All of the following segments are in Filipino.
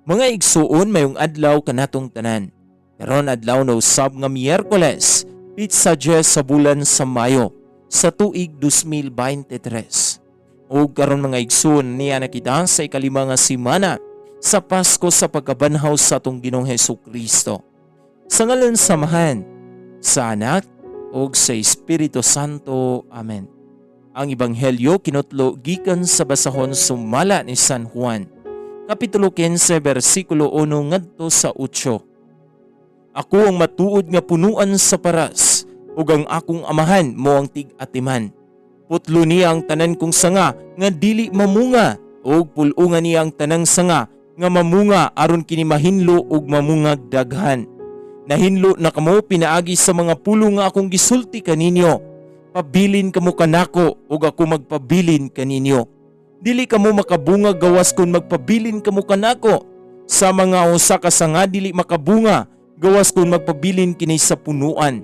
Mga igsuon mayong adlaw kanatong tanan. Karon adlaw na usab nga Miyerkules, pitsa 10 sa bulan sa Mayo sa tuig 2023. Ug karon mga igsuon niya nakita sa ikalima nga semana sa Pasko sa pagkabanhaw sa atong Ginoong Hesukristo. Sa ngalan samahan sa Anak ug sa Espiritu Santo. Amen. Ang ebanghelyo kinutlo gikan sa basahon sumala ni San Juan. Kapitulo 15 bersikulo 1 ngadto sa 8. Ako ang matuod nga punuan sa paras, ug ang akong amahan mo ang tig-atiman. Putlo niya ang tanan kong sanga nga dili mamunga, ug pulungan niya ang tanang sanga nga mamunga aron kini mahinlo ug mamungag daghan. Nahinlo na kamo pinaagi sa mga pulo nga akong gisulti kaninyo. Pabilin kamo kanako ug ako magpabilin kaninyo. Dili kamo makabunga gawas kun magpabilin kamo kanako. Sa mga usa ka sanga dili makabunga gawas kun magpabilin kini sa punuan.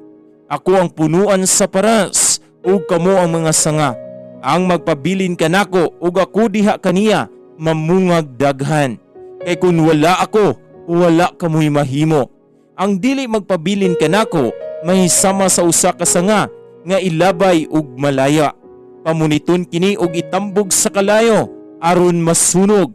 Ako ang punuan sa paras ug kamo ang mga sanga. Ang magpabilin kanako ug ako diha kaniya mamungag daghan. Kay kun wala ako, wala kamoy mahimo. Ang dili magpabilin kanako mahisama sa usa ka sanga nga ilabay ug malaya. Pamuniton kini og itambog sa kalayo aron masunog.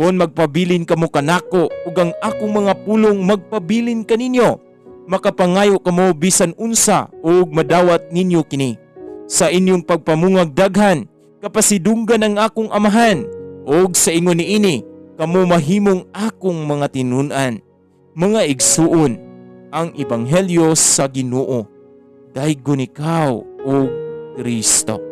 Kung magpabilin kamo kanako ug ang akong mga pulong magpabilin kaninyo, makapangayo kamo bisan unsa ug madawat ninyo kini. Sa inyong pagpamungag daghan, kapasidunggan ang akong amahan, ug sa ingon niini kamo mahimong akong mga tinun-an. Mga igsuon, ang ebanghelyo sa Ginoo. Daygon ikaw, O Kristo.